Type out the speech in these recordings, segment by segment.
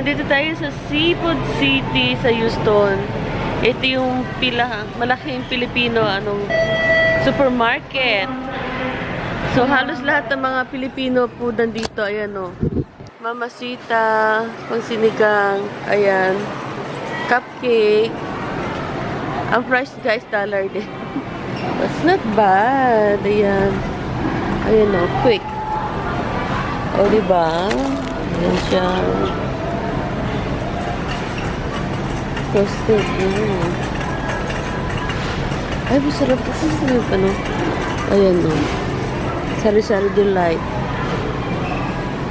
Nandito tayo sa Seafood City sa Houston. Ito yung malaking Pilipino supermarket. So halos lahat ng mga Pilipino po nandito. Ayan o. Mamasita, pangsinigang, ayan. Cupcake. Ang price guys, $1 din. That's not bad. Ayan. Ayan o, quick. O diba? Ayan siya. Toasted. Ay, masarap kasi ayan o. Sari-sari delight.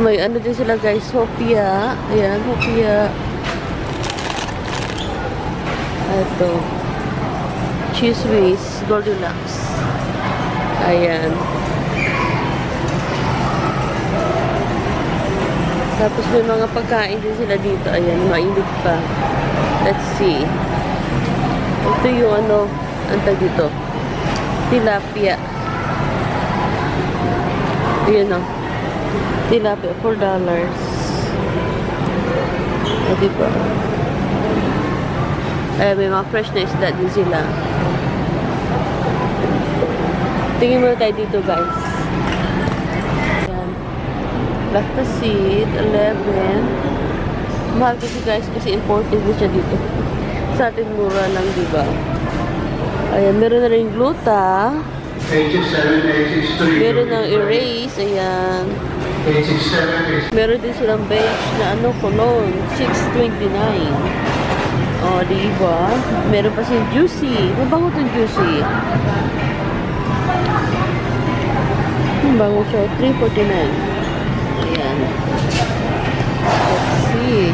May ano din sila guys, hopia. Ayan, hopia. Ito. Cheese whiz, Goldilocks. Ayan. Tapos may mga pagkain din sila dito. Ayan, mainit pa. Let's see. Ito yung ang tag dito. Tilapia. Ayan o. Tilapia, $4. O, diba? Ayan, may mga fresh na isda din sila. Tingin mo tayo dito, guys. Ayan. Lactaseed, 11. Mahal kasi, guys, kasi imported din siya dito. Sa atin, mura lang, diba? Ayan, meron na rin gluta. 87, 83. Meron ng erase, ayan. 87. Meron din silang beige na cologne, $6.29. O, diba? Meron pa silang juicy. Mabango itong juicy. Mabango siya, $3.49. Ayan. Let's see.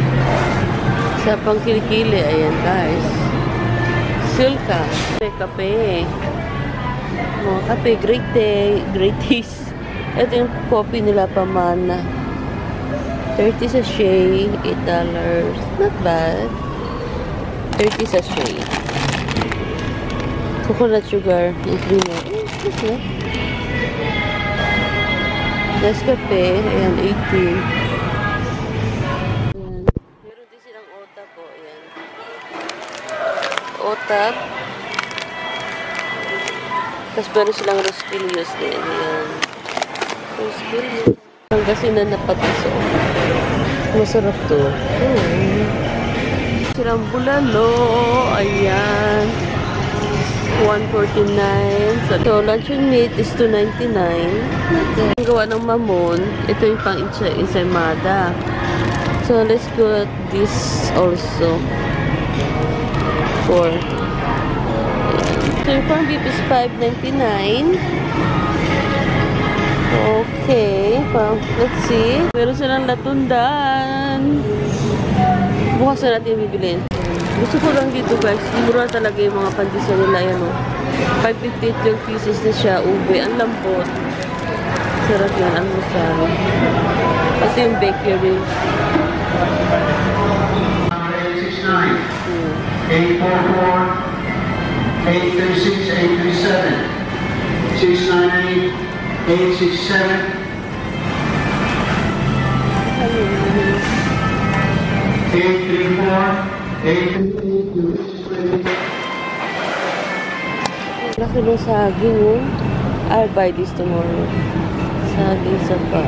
Sa pang kilikili, ayan guys. Silka. Kape. Mga kape, great day, great taste. Ito yung coffee nila Pamana. 30 sachet, $8. Not bad. 30 sachet. Coconut sugar, yung creamer. Okay. Nescafe, ayan, 18. Ayan. Meron din silang otap po, ayan. Otap. Tapos meron silang Rosquillos din. Ayan. Rosquillos. Pangasinan na patiso. Masarap to. Silang bulalo. Ayan. $1.49. So, luncheon meat is $2.99. Ang gawa ng mamon. Ito yung pang ensaymada. So, let's go at this also. For so, yung corned beef is $5.99. Okay. Let's see. Meron silang latundan. Bukas na natin bibilin. Gusto ko lang dito guys. Mura talaga yung mga pandesal nila. Ayan o. 5.58 yung pieces na siya. Ube. Ang lambot. Sarap yan. Ang masarap. Ito yung bakery. 844 836 837 698 867 834 838. Laki ng saging oh. I'll buy this tomorrow. Saging sapa.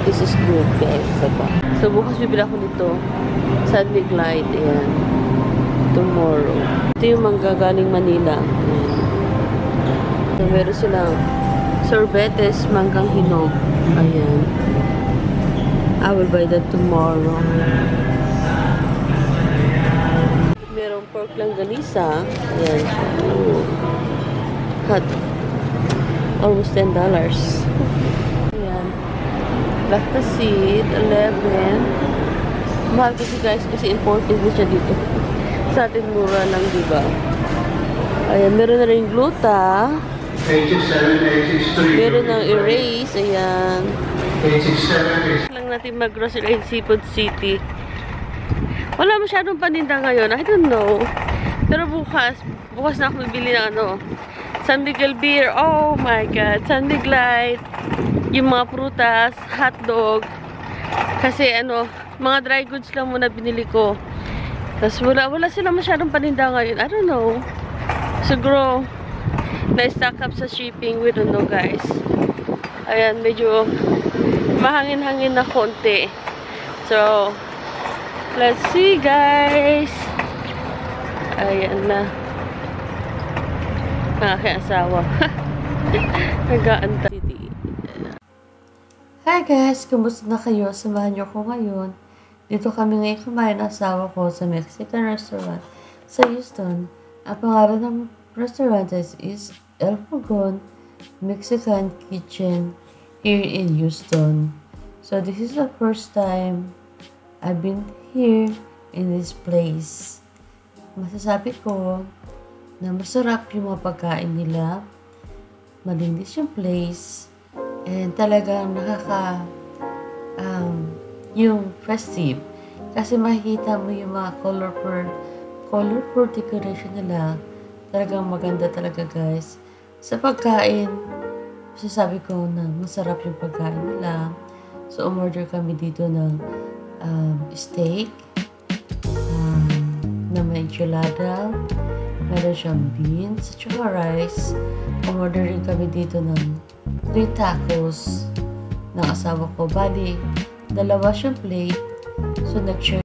This is good guys. Sapa. So bukas bibili ako nito. Sunday Glide. Ayan. Tomorrow. Ito yung manggagaling Manila. Ayan. So meron silang sorbetes manggang hinog. Ayan. I will buy that tomorrow. Merong pork langganisa. Ayan. Hot. Almost $10. Ayan. Lactaseed, 11. Mahal kasi guys kasi imported din siya dito. Sa atin mura lang, diba? Ayan, meron na rin gluta. 87, 83. Meron ng erase. Ayan. 867. Lang natin mag-grocery in Seafood City. Wala masyadong paninda ngayon. I don't know. Pero bukas na ako bibili ng Sandigal beer. Oh my God. Sandiglide. Yung mga prutas, hotdog. Kasi Mga dry goods lang muna binili ko. Tapos wala silang masyadong paninda ngayon. I don't know. Siguro, na-stack up sa shipping. We don't know, guys. Ayan, medyo mahangin-hangin na konti. So, let's see, guys. Ayan na. Ang aking asawa. Nag-aantay. Hi guys! Kumusta na kayo? Samahan niyo ko ngayon. Dito kami ngayon kumain ng asawa ko sa Mexican restaurant sa Houston. Ang pangalan ng restaurant is El Fogon Mexican Kitchen here in Houston. So this is the first time I've been here in this place. Masasabi ko na masarap yung mga pagkain nila. Malinis yung place. And talagang yung festive. Kasi makikita mo yung mga colorful decoration nila. Talagang maganda talaga, guys. Sa pagkain, sasabi ko na masarap yung pagkain nila. So, umorder kami dito ng steak, na may enchilada, meron siyang beans, at saka rice. Umorder rin kami dito ng 3 tacos ng asawa ko. Bali, 2 siyang plate. So, nag-share